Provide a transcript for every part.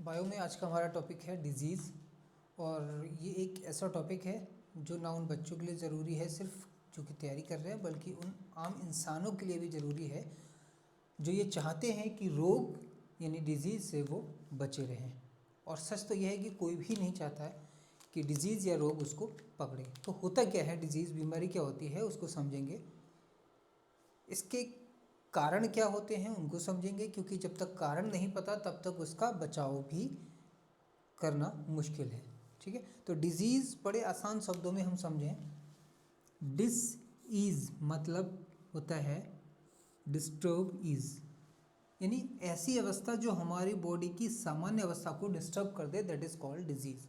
Bio में आज का हमारा टॉपिक है डिजीज़। और ये एक ऐसा टॉपिक है जो ना उन बच्चों के लिए ज़रूरी है सिर्फ जो कि तैयारी कर रहे हैं, बल्कि उन आम इंसानों के लिए भी ज़रूरी है जो ये चाहते हैं कि रोग यानी डिजीज़ से वो बचे रहें। और सच तो यह है कि कोई भी नहीं चाहता है कि डिजीज़ या रोग उसको पकड़े। तो होता क्या है, डिजीज़ बीमारी क्या होती है उसको समझेंगे, इसके कारण क्या होते हैं उनको समझेंगे, क्योंकि जब तक कारण नहीं पता तब तक उसका बचाव भी करना मुश्किल है। ठीक है, तो डिजीज़ बड़े आसान शब्दों में हम समझें। डिस ईज मतलब होता है डिस्टर्ब ईज, यानी ऐसी अवस्था जो हमारी बॉडी की सामान्य अवस्था को डिस्टर्ब कर दे, दैट इज कॉल्ड डिजीज़।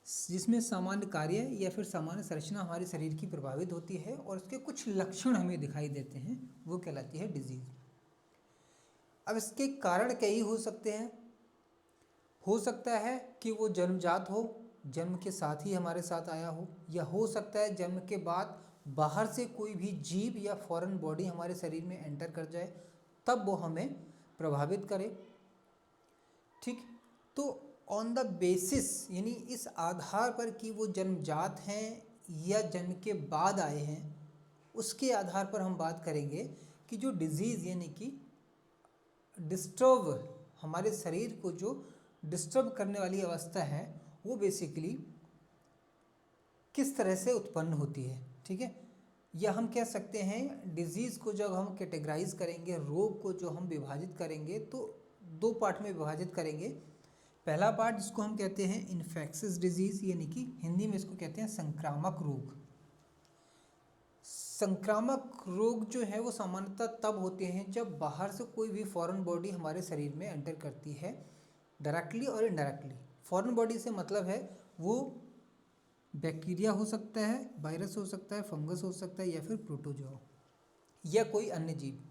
जिसमें सामान्य कार्य या फिर सामान्य संरचना हमारे शरीर की प्रभावित होती है और उसके कुछ लक्षण हमें दिखाई देते हैं, वो कहलाती है डिजीज़। अब इसके कारण कई हो सकते हैं। हो सकता है कि वो जन्मजात हो, जन्म के साथ ही हमारे साथ आया हो, या हो सकता है जन्म के बाद बाहर से कोई भी जीव या फॉरेन बॉडी हमारे शरीर में एंटर कर जाए तब वो हमें प्रभावित करे। ठीक, तो ऑन द बेसिस यानी इस आधार पर कि वो जन्मजात हैं या जन्म के बाद आए हैं, उसके आधार पर हम बात करेंगे कि जो डिजीज़ यानी कि डिस्टर्ब, हमारे शरीर को जो डिस्टर्ब करने वाली अवस्था है, वो बेसिकली किस तरह से उत्पन्न होती है। ठीक है, या हम कह सकते हैं डिजीज़ को जब हम कैटेगराइज करेंगे, रोग को जो हम विभाजित करेंगे तो दो पार्ट में विभाजित करेंगे। पहला पार्ट जिसको हम कहते हैं इन्फेक्शियस डिजीज़, यानी कि हिंदी में इसको कहते हैं संक्रामक रोग। संक्रामक रोग जो है वो सामान्यतः तब होते हैं जब बाहर से कोई भी फॉरेन बॉडी हमारे शरीर में एंटर करती है, डायरेक्टली और इनडायरेक्टली। फॉरेन बॉडी से मतलब है वो बैक्टीरिया हो सकता है, वायरस हो सकता है, फंगस हो सकता है, या फिर प्रोटोजोआ या कोई अन्य जीव।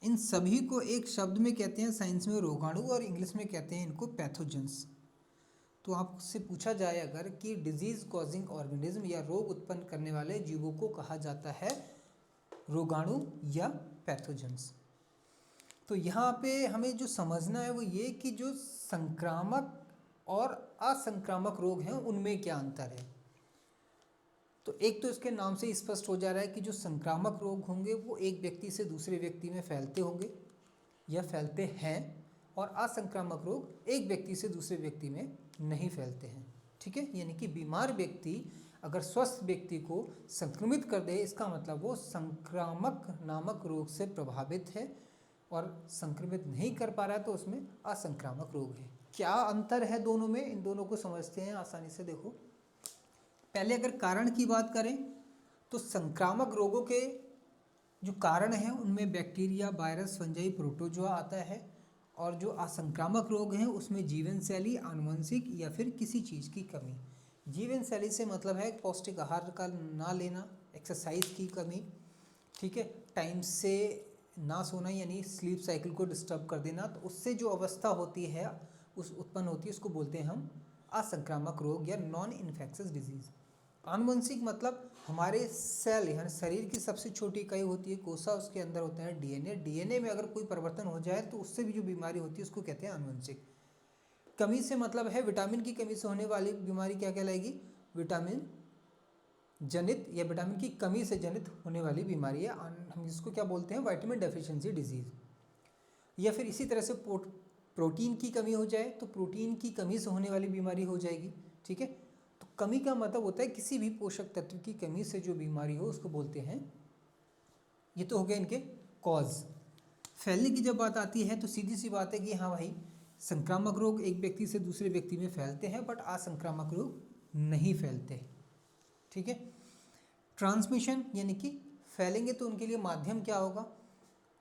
इन सभी को एक शब्द में कहते हैं साइंस में रोगाणु, और इंग्लिश में कहते हैं इनको पैथोजेंस। तो आपसे पूछा जाए अगर कि डिजीज़ कॉजिंग ऑर्गेनिज्म या रोग उत्पन्न करने वाले जीवों को कहा जाता है रोगाणु या पैथोजेंस। तो यहाँ पे हमें जो समझना है वो ये कि जो संक्रामक और असंक्रामक रोग हैं उनमें क्या अंतर है। तो एक तो इसके नाम से स्पष्ट हो जा रहा है कि जो संक्रामक रोग होंगे वो एक व्यक्ति से दूसरे व्यक्ति में फैलते होंगे या फैलते हैं, और असंक्रामक रोग एक व्यक्ति से दूसरे व्यक्ति में नहीं फैलते हैं। ठीक है, यानी कि बीमार व्यक्ति अगर स्वस्थ व्यक्ति को संक्रमित कर दे, इसका मतलब वो संक्रामक नामक रोग से प्रभावित है, और संक्रमित नहीं कर पा रहा है तो उसमें असंक्रामक रोग है। क्या अंतर है दोनों में, इन दोनों को समझते हैं आसानी से। देखो, पहले अगर कारण की बात करें तो संक्रामक रोगों के जो कारण हैं उनमें बैक्टीरिया, वायरस, फंजाई, प्रोटोजोआ आता है, और जो असंक्रामक रोग हैं उसमें जीवन शैली, आनुवंशिक या फिर किसी चीज़ की कमी। जीवन शैली से मतलब है पौष्टिक आहार का ना लेना, एक्सरसाइज की कमी, ठीक है, टाइम से ना सोना यानी स्लीप साइकिल को डिस्टर्ब कर देना, तो उससे जो अवस्था होती है उस उत्पन्न होती है उसको बोलते हैं हम असंक्रामक रोग या नॉन इन्फेक्शियस डिजीज़। आनुवंशिक मतलब हमारे सेल यानी शरीर की सबसे छोटी इकाई होती है कोसा, उसके अंदर होता है डीएनए। डीएनए में अगर कोई परिवर्तन हो जाए तो उससे भी जो बीमारी होती है उसको कहते हैं आनुवंशिक। कमी से मतलब है विटामिन की कमी से होने वाली बीमारी क्या कहलाएगी, विटामिन जनित या विटामिन की कमी से जनित होने वाली बीमारी है, हम इसको क्या बोलते हैं, विटामिन डेफिशिएंसी डिजीज़। या फिर इसी तरह से प्रोटीन की कमी हो जाए तो प्रोटीन की कमी से होने वाली बीमारी हो जाएगी। ठीक है, तो कमी का मतलब होता है किसी भी पोषक तत्व की कमी से जो बीमारी हो उसको बोलते हैं। ये तो हो गए इनके कॉज। फैलने की जब बात आती है तो सीधी सी बात है कि हाँ भाई, संक्रामक रोग एक व्यक्ति से दूसरे व्यक्ति में फैलते हैं, बट असंक्रामक रोग नहीं फैलते। ठीक है, ट्रांसमिशन यानी कि फैलेंगे तो उनके लिए माध्यम क्या होगा।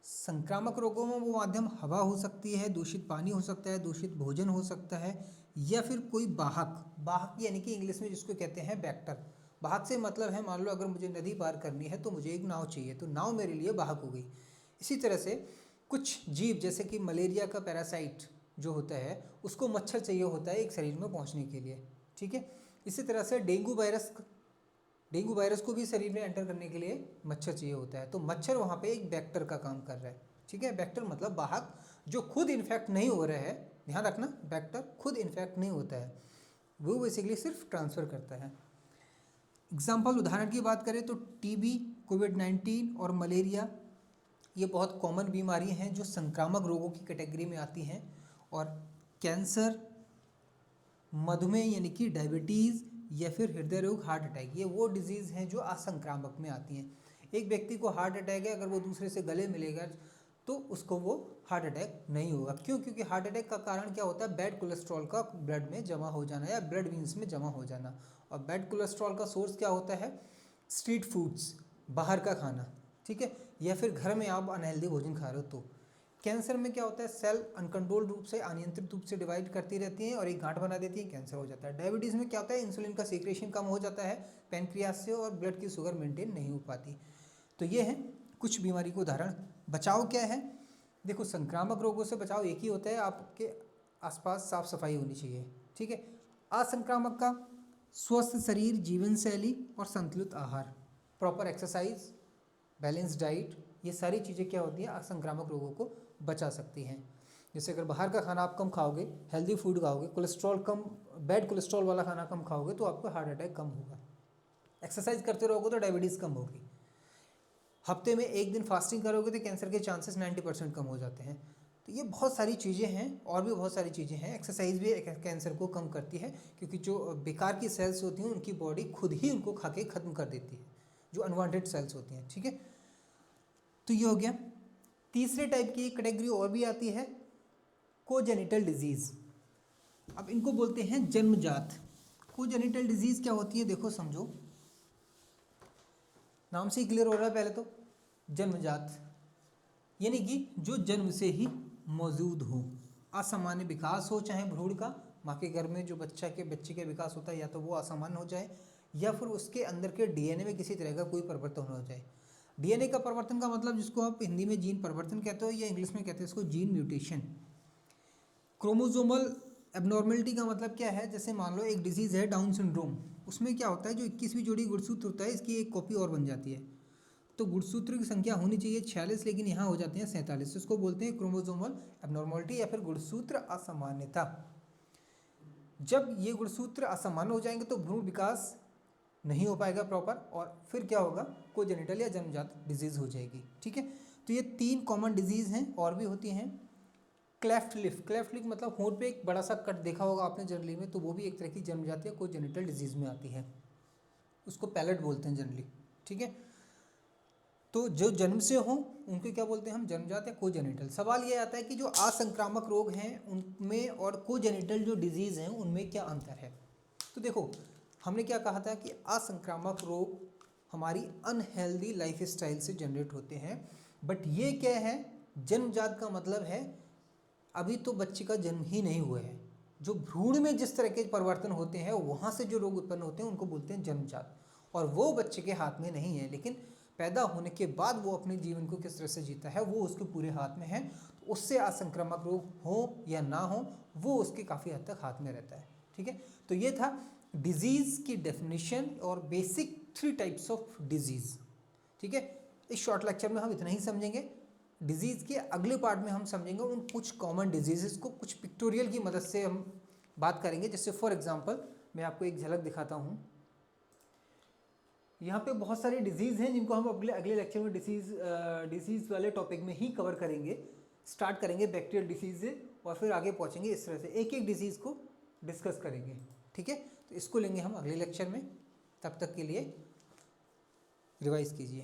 संक्रामक रोगों में वो माध्यम हवा हो सकती है, दूषित पानी हो सकता है, दूषित भोजन हो सकता है, या फिर कोई वाहक। वाहक यानी कि इंग्लिश में जिसको कहते हैं वेक्टर। वाहक से मतलब है, मान लो अगर मुझे नदी पार करनी है तो मुझे एक नाव चाहिए, तो नाव मेरे लिए वाहक हो गई। इसी तरह से कुछ जीव जैसे कि मलेरिया का पैरासाइट जो होता है उसको मच्छर चाहिए होता है एक शरीर में पहुँचने के लिए। ठीक है, इसी तरह से डेंगू वायरस को भी शरीर में एंटर करने के लिए मच्छर चाहिए होता है, तो मच्छर वहाँ पे एक वेक्टर का काम कर रहा है। ठीक है, वेक्टर मतलब वाहक जो खुद इन्फेक्ट नहीं हो रहा है ध्यान रखना, वेक्टर खुद इन्फेक्ट नहीं होता है, वो बेसिकली सिर्फ ट्रांसफ़र करता है। एग्जाम्पल उदाहरण की बात करें तो टीबी, कोविड-19 और मलेरिया, ये बहुत कॉमन बीमारी हैं जो संक्रामक रोगों की कैटेगरी में आती हैं। और कैंसर, मधुमेह यानी कि डायबिटीज़ या फिर हृदय रोग, हार्ट अटैक, ये वो डिजीज़ हैं जो असंक्रामक में आती हैं। एक व्यक्ति को हार्ट अटैक है, अगर वो दूसरे से गले मिलेगा तो उसको वो हार्ट अटैक नहीं होगा। क्यों? क्योंकि हार्ट अटैक का कारण क्या होता है? बैड कोलेस्ट्रॉल का ब्लड में जमा हो जाना या ब्लड वेन्स में जमा हो जाना। और बैड कोलेस्ट्रॉल का सोर्स क्या होता है? स्ट्रीट फूड्स, बाहर का खाना, ठीक है, या फिर घर में आप अनहेल्दी भोजन खा रहे हो तो। कैंसर में क्या होता है? सेल अनकंट्रोल रूप से, अनियंत्रित रूप से डिवाइड करती रहती हैं और एक गांठ बना देती है, कैंसर हो जाता है। डायबिटीज़ में क्या होता है? इंसुलिन का सीक्रेशन कम हो जाता है पैनक्रियास से और ब्लड की शुगर मेंटेन नहीं हो पाती। तो ये है कुछ बीमारी के उदाहरण। बचाव क्या है? देखो, संक्रामक रोगों से बचाव एक ही होता है, आपके आसपास साफ सफाई होनी चाहिए, ठीक है। असंक्रामक का स्वस्थ शरीर, जीवन शैली और संतुलित आहार, प्रॉपर एक्सरसाइज, बैलेंस डाइट, ये सारी चीज़ें क्या होती हैं? असंक्रामक रोगों को बचा सकती हैं। जैसे अगर बाहर का खाना आप कम खाओगे, हेल्दी फूड खाओगे, कोलेस्ट्रॉल कम, बैड कोलेस्ट्रॉल वाला खाना कम खाओगे तो आपको हार्ट अटैक कम होगा। एक्सरसाइज करते रहोगे तो डायबिटीज़ कम होगी। हफ्ते में एक दिन फास्टिंग करोगे तो कैंसर के चांसेस 90% कम हो जाते हैं। तो ये बहुत सारी चीज़ें हैं, और भी बहुत सारी चीज़ें हैं। एक्सरसाइज भी कैंसर को कम करती है, क्योंकि जो बेकार की सेल्स होती हैं उनकी बॉडी खुद ही उनको खा के ख़त्म कर देती है, जो अनवांटेड सेल्स होती हैं, ठीक है। तो ये हो गया। तीसरे टाइप की एक कैटेगरी और भी आती है, कोजेनिटल डिजीज़। अब इनको बोलते हैं जन्मजात। कोजेनिटल डिजीज़ क्या होती है? देखो समझो, नाम से ही क्लियर हो रहा है। पहले तो जन्मजात यानी कि जो जन्म से ही मौजूद हो, असामान्य विकास हो, चाहे भ्रूण का, माँ के गर्भ में जो बच्चे के विकास होता है, या तो वो असामान्य हो जाए या फिर उसके अंदर के डीएनए में किसी तरह का कोई परिवर्तन हो जाए। डीएनए का परिवर्तन का मतलब, जिसको आप हिंदी में जीन परिवर्तन कहते हो या इंग्लिश में कहते हैं इसको जीन म्यूटेशन। क्रोमोसोमल एबनॉर्मलिटी का मतलब क्या है? जैसे मान लो एक डिजीज़ है डाउन सिंड्रोम, उसमें क्या होता है, जो 21वीं जोड़ी गुणसूत्र होता है इसकी एक कॉपी और बन जाती है। तो गुणसूत्र की संख्या होनी चाहिए 46, लेकिन यहाँ हो जाते हैं 47। इसको बोलते हैं क्रोमोसोमल एबनॉर्मलिटी या फिर गुणसूत्र असामान्यता। जब ये गुणसूत्र असामान्य हो जाएंगे तो भ्रूण विकास नहीं हो पाएगा प्रॉपर, और फिर क्या होगा? कोजेनिटल या जन्मजात डिजीज़ हो जाएगी, ठीक है। तो ये 3 कॉमन डिजीज़ हैं, और भी होती हैं। क्लेफ्ट लिप, क्लेफ्ट लिप मतलब होंठ पे एक बड़ा सा कट देखा होगा आपने जनरली में, तो वो भी एक तरह की जन्मजात या कोजेनिटल डिजीज़ में आती है। उसको पैलेट बोलते हैं जनरली, ठीक है। तो जो जन्म से हो उनको क्या बोलते हैं हम? जन्मजात या कोजेनिटल। सवाल ये आता है कि जो असंक्रामक रोग हैं उनमें और कोजेनिटल जो डिजीज़ हैं उनमें क्या अंतर है। तो देखो, हमने क्या कहा था कि असंक्रामक रोग हमारी अनहेल्दी लाइफ स्टाइल से जनरेट होते हैं। बट ये क्या है? जन्मजात का मतलब है अभी तो बच्चे का जन्म ही नहीं हुआ है, जो भ्रूण में जिस तरह के परिवर्तन होते हैं वहाँ से जो रोग उत्पन्न होते हैं उनको बोलते हैं जन्मजात। और वो बच्चे के हाथ में नहीं है, लेकिन पैदा होने के बाद वो अपने जीवन को किस तरह से जीता है वो उसके पूरे हाथ में है। तो उससे असंक्रामक रोग हो या ना हो, वो उसके काफ़ी हद तक हाथ में रहता है, ठीक है। तो ये था डिजीज़ की डेफिनेशन और बेसिक 3 टाइप्स ऑफ डिजीज़, ठीक है। इस शॉर्ट लेक्चर में हम इतना ही समझेंगे। डिजीज़ के अगले पार्ट में हम समझेंगे उन कुछ कॉमन डिजीज़ को, कुछ पिक्टोरियल की मदद से हम बात करेंगे। जैसे फॉर एग्जांपल मैं आपको एक झलक दिखाता हूँ। यहाँ पे बहुत सारी डिजीज़ हैं जिनको हम अगले लेक्चर में डिसीज़ वाले टॉपिक में ही कवर करेंगे। स्टार्ट करेंगे बैक्टीरियल डिसीज़ से और फिर आगे पहुँचेंगे, इस तरह से एक एक डिजीज़ को डिस्कस करेंगे, ठीक है। तो इसको लेंगे हम अगले लेक्चर में। तब तक के लिए रिवाइज़ कीजिए।